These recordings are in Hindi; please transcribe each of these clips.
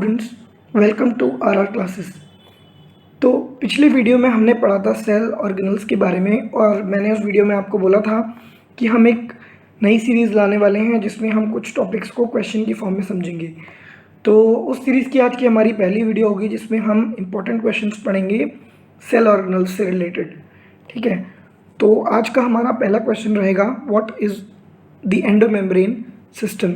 Students, welcome to our classes. तो पिछले वीडियो में हमने पढ़ा था सेल ऑर्गेनल्स के बारे में, और मैंने उस वीडियो में आपको बोला था कि हम एक नई सीरीज़ लाने वाले हैं जिसमें हम कुछ टॉपिक्स को क्वेश्चन की फॉर्म में समझेंगे। तो उस सीरीज़ की आज की हमारी पहली वीडियो होगी जिसमें हम इम्पोर्टेंट क्वेश्चंस पढ़ेंगे सेल ऑर्गेनल्स से रिलेटेड। ठीक है, तो आज का हमारा पहला क्वेश्चन रहेगा, what is the endomembrane system.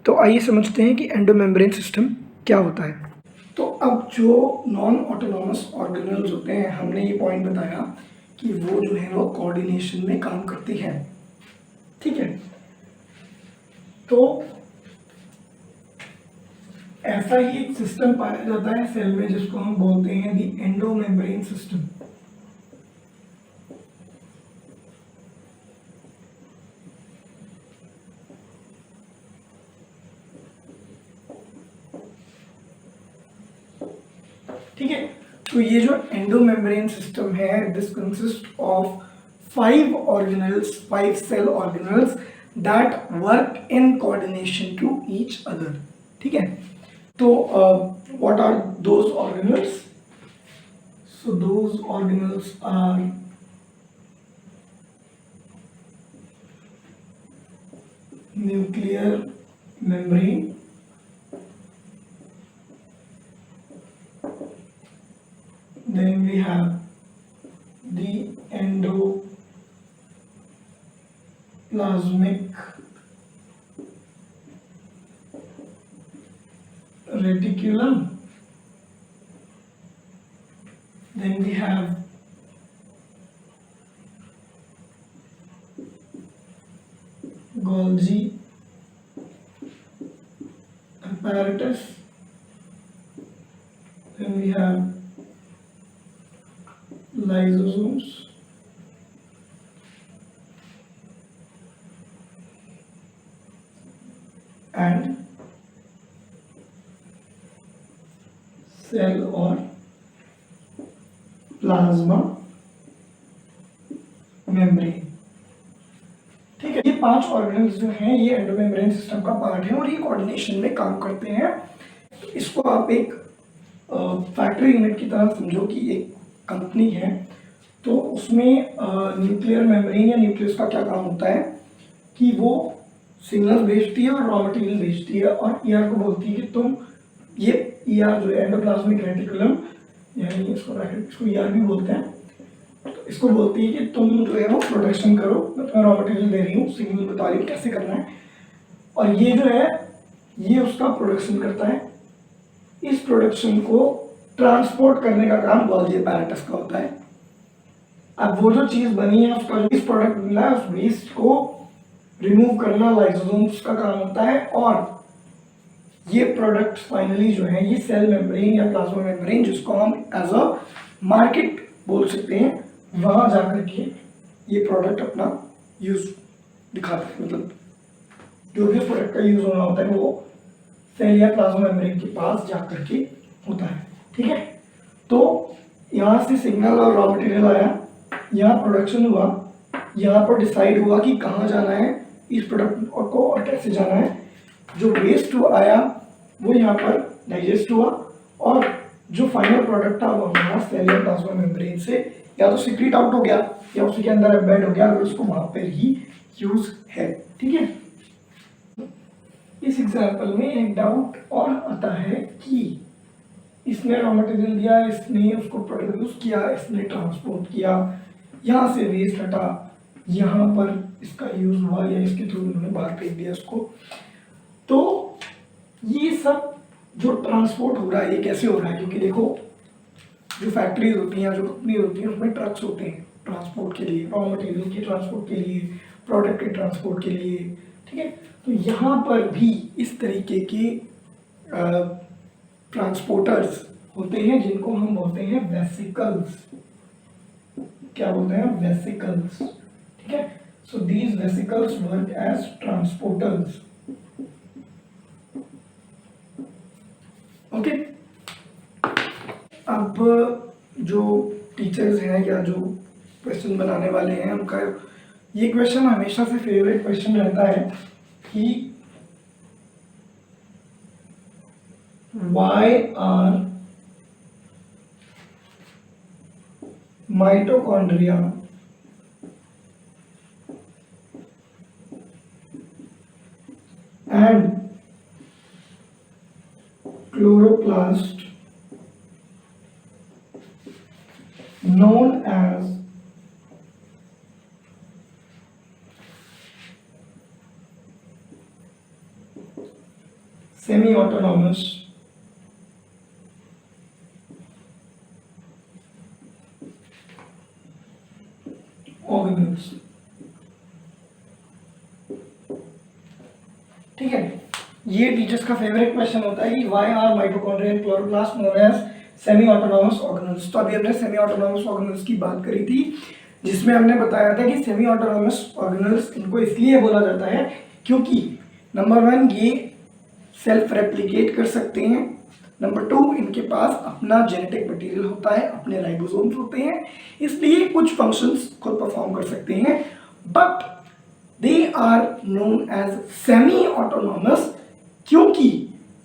तो आइए समझते हैं कि एंडोमेम्ब्रेन सिस्टम क्या होता है। तो अब जो नॉन ऑटोनॉमस ऑर्गेनल्स होते हैं, हमने ये पॉइंट बताया कि वो जो है वो कोऑर्डिनेशन में काम करती हैं। ठीक है, तो ऐसा ही एक सिस्टम पाया जाता है सेल में जिसको हम बोलते हैं द एंडोमेम्ब्रेन सिस्टम। ठीक है, तो ये जो एंडोमेम्ब्रेन सिस्टम है, this consist of 5 organelles, 5 cell organelles that work in coordination to each other. ठीक है, तो what are those organelles? So those organelles are nuclear membrane, then we have the endoplasmic reticulum, then we have Golgi apparatus, then we have lysosomes, and cell और प्लाज्मा मेम्ब्रेन। ठीक है, ये 5 ऑर्गेनल्स जो हैं ये एंडोमेम्ब्रेन सिस्टम का पार्ट है और ये कोऑर्डिनेशन में काम करते हैं। इसको आप एक फैक्ट्री यूनिट की तरह समझो कि एक कंपनी है, तो उसमें न्यूक्लियर मेम्ब्रेन या न्यूक्लियस का क्या काम होता है कि वो सिग्नल भेजती है और रॉ मटेरियल भेजती है, और ईआर को बोलती है कि तुम ये ईआर जो है एंडोप्लाज्मिक रेटिकुलम, यानी इसको ईआर भी बोलते हैं, तो इसको बोलती है कि तुम जो है वो प्रोडक्शन करो, मैं तुम्हें रॉ मटेरियल दे रही हूँ, सिग्नल बता रही हूँ कैसे करना है, और ये जो है ये उसका प्रोडक्शन करता है। इस प्रोडक्शन को ट्रांसपोर्ट करने का काम गोल्जी apparatus का होता है। अब वो जो चीज़ बनी है, उसका जो इस प्रोडक्ट मिला है, उस वेस्ट को रिमूव करना लाइसोसोम्स का काम होता है, और ये प्रोडक्ट फाइनली जो है ये सेल मेम्ब्रेन या प्लाज्मा मेम्ब्रेन, जिसको हम एज अ मार्केट बोल सकते हैं, वहां जाकर के ये प्रोडक्ट अपना यूज दिखाते हैं। मतलब जो भी प्रोडक्ट का यूज होना होता है वो सेल या प्लाज्मा मेम्ब्रेन के पास जाकर के होता है। ठीक है, तो यहाँ से सिग्नल और रॉ मटेरियल आया, यहाँ प्रोडक्शन हुआ, यहाँ पर डिसाइड हुआ कि कहाँ जाना है इस प्रोडक्ट को और कैसे जाना है। जो वेस्ट आया वो यहाँ पर डाइजेस्ट हुआ, और जो फाइनल प्रोडक्ट था वो हमारा सेल या प्लाज्मा मेम्ब्रेन से या तो सीक्रेट आउट हो गया या उसी के अंदर एम्बेड हो गया, अगर उसको वहां पर ही यूज है। ठीक है, इस एग्जाम्पल में एक डाउट और आता है कि इसने रॉ मटेरियल दिया, इसने उसको प्रोड्यूस किया, इसने ट्रांसपोर्ट किया, यहाँ से वेस्ट हटा, यहाँ पर इसका यूज हुआ या इसके थ्रू उन्होंने बाहर फेंक दिया इसको। तो ये सब जो ट्रांसपोर्ट हो रहा है ये कैसे हो रहा है? क्योंकि देखो जो फैक्ट्रीज होती हैं, जो कंपनी होती हैं, उसमें ट्रक्स होते हैं ट्रांसपोर्ट के लिए, रॉ मटेरियल के ट्रांसपोर्ट के लिए, प्रोडक्ट के ट्रांसपोर्ट के लिए। ठीक है, तो यहाँ पर भी इस तरीके के ट्रांसपोर्टर्स होते हैं जिनको हम बोलते हैं वेसिकल्स। क्या बोलते हैं? वेसिकल्स। ठीक है, so these vesicles work as transporters. Okay, अब जो टीचर्स हैं या जो क्वेश्चन बनाने वाले हैं, उनका ये क्वेश्चन हमेशा से फेवरेट क्वेश्चन रहता है कि why are mitochondria and chloroplast known as semi-autonomous organelles। ठीक है, ये टीचर्स का फेवरेट क्वेश्चन होता है कि why are mitochondria and chloroplast known as semi autonomous organelles. तो अभी हमने सेमी ऑटोनॉमस ऑर्गेनल्स की बात करी थी, जिसमें हमने बताया था कि सेमी ऑटोनॉमस ऑर्गेनल्स इनको इसलिए बोला जाता है क्योंकि नंबर 1 ये सेल्फ रेप्लिकेट कर सकते हैं, नंबर 2 इनके पास अपना जेनेटिक मटेरियल होता है, अपने राइबोसोम्स होते हैं, इसलिए कुछ फंक्शंस खुद परफॉर्म कर सकते हैं, but they are known as semi autonomous क्योंकि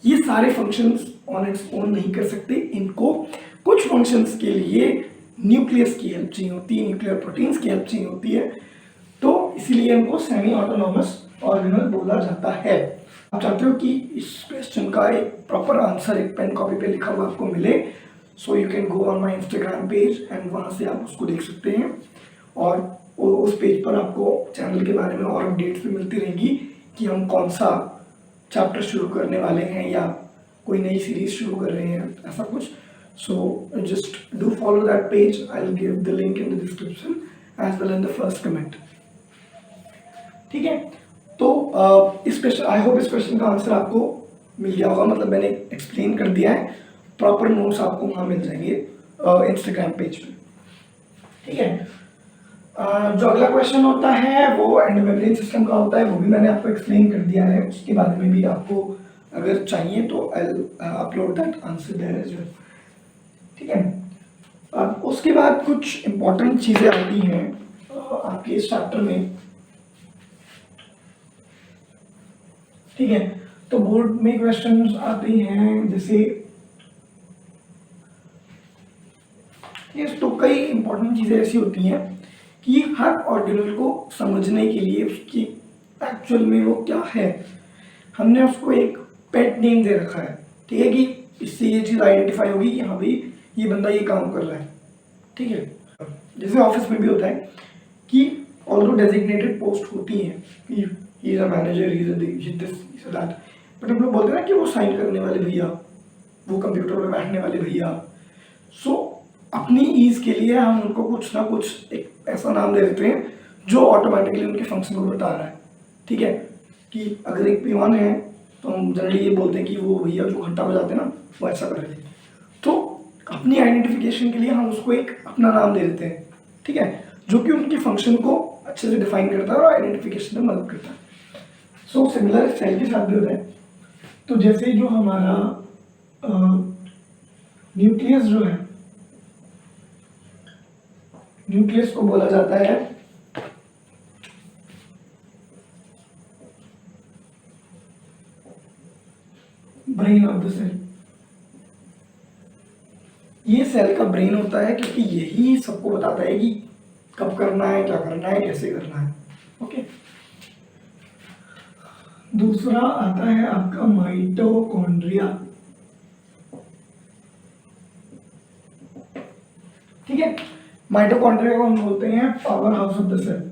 ये सारे फंक्शंस ऑन इट्स ओन नहीं कर सकते, इनको कुछ फंक्शंस के लिए न्यूक्लियस की हेल्प चाहिए होती है, न्यूक्लियर प्रोटीन्स की हेल्प चाहिए होती है, तो इसीलिए इनको सेमी ऑटोनॉमस ऑर्गेनल बोला जाता है। आप चाहते हो कि इस क्वेश्चन का एक प्रॉपर आंसर एक पेन कॉपी पे लिखा हुआ आपको मिले, so you can go on my Instagram page and वहाँ से आप उसको देख सकते हैं, और उस पेज पर आपको चैनल के बारे में और अपडेट्स भी मिलती रहेंगी कि हम कौन सा चैप्टर शुरू करने वाले हैं या कोई नई सीरीज शुरू कर रहे हैं, ऐसा कुछ। So just do follow that page, I will give the link in the description as well in the first comment. ठीक है, तो इस क्वेश्चन, आई होप इस क्वेश्चन का आंसर आपको मिल गया होगा, मतलब मैंने एक्सप्लेन कर दिया है, प्रॉपर नोट्स आपको वहाँ मिल जाएंगे इंस्टाग्राम पेज पे। ठीक है, जो अगला क्वेश्चन होता है वो एंडोमेम्ब्रेन सिस्टम का होता है, वो भी मैंने आपको एक्सप्लेन कर दिया है, उसके बारे में भी आपको अगर चाहिए तो I will upload that answer there as well. ठीक है, अब उसके बाद कुछ इंपॉर्टेंट चीज़ें आती हैं आपके इस चैप्टर में। ठीक है, तो बोर्ड में क्वेश्चंस आते हैं जैसे ये, तो कई इंपॉर्टेंट चीज़ें ऐसी होती हैं कि हर ऑर्गेनल को समझने के लिए उसकी एक्चुअल में वो क्या है, हमने उसको एक पेट नेम दे रखा है। ठीक है, कि इससे ये चीज़ आइडेंटिफाई होगी कि हाँ भाई ये बंदा ये काम कर रहा है। ठीक है, जैसे ऑफिस में भी होता है कि ऑल्दो डेजिग्नेटेड पोस्ट होती हैं कि he is a manager, he is that, but हम लोग बोलते हैं ना कि वो साइन करने वाले भैया, वो कंप्यूटर पे बैठने वाले भैया। सो अपनी ईज के लिए हम उनको कुछ ना कुछ एक ऐसा नाम दे देते हैं जो ऑटोमेटिकली उनके फंक्शन को बता रहा है। ठीक है, कि अगर एक पीवान है तो हम जनरली ये बोलते हैं कि वो भैया जो घंटा बजाते हैं ना वो ऐसा कर रहे थे, तो अपनी आइडेंटिफिकेशन के लिए हम उसको एक अपना नाम दे देते हैं। ठीक है, जो कि उनके फंक्शन को अच्छे से डिफाइन करता है और आइडेंटिफिकेशन में मदद करता है। सो सिमिलर सेल के साथ भी होता है, तो जैसे जो हमारा न्यूक्लियस जो है, न्यूक्लियस को बोला जाता है ब्रेन ऑफ द सेल। ये सेल का ब्रेन होता है क्योंकि यही सबको बताता है कि कब करना है, क्या करना है, कैसे करना है। ओके, दूसरा आता है आपका माइटोकॉन्ड्रिया। ठीक है, माइटोकॉन्ड्रिया को हम बोलते हैं power house of the cell.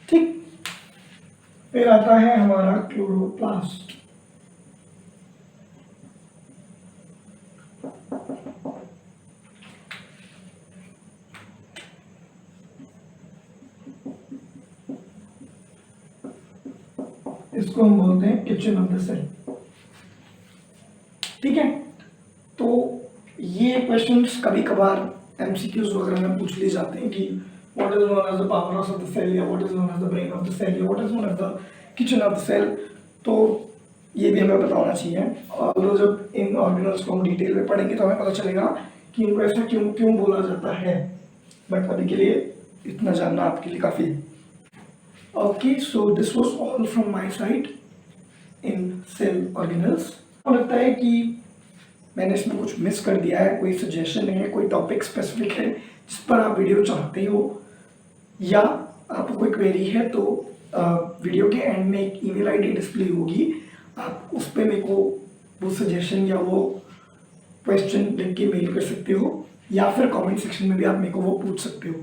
ठीक, फिर आता है हमारा क्लोरोप्लास्ट। इसको हम बोलते हैं किचन ऑफ द सेल। ठीक है, तो ये क्वेश्चंस कभी कभार एमसीक्यूज वगैरह में पूछ लिए जाते हैं कि what is known as the power house of the cell, या what is known as the brain of the cell, या what is known as the kitchen of the cell. तो ये भी हमें बताना चाहिए, और जब इन ऑर्गेनल्स को हम डिटेल में पढ़ेंगे तो हमें पता चलेगा कि इनको ऐसा क्यों क्यों बोला जाता है। बट अभी के लिए इतना जानना आपके लिए काफ़ी है। Okay, so this was all from my side in cell organelles. मुझे लगता है कि मैंने इसमें कुछ मिस कर दिया है, कोई सजेशन है, कोई टॉपिक स्पेसिफिक है जिस पर आप वीडियो चाहते हो, या आपको कोई क्वेरी है तो वीडियो के एंड में एक ईमेल आईडी डिस्प्ले होगी, आप उस पर मेरे को वो सजेशन या वो क्वेश्चन लिख के मेल कर सकते हो, या फिर कमेंट सेक्शन में भी आप मेरे को वो पूछ सकते हो।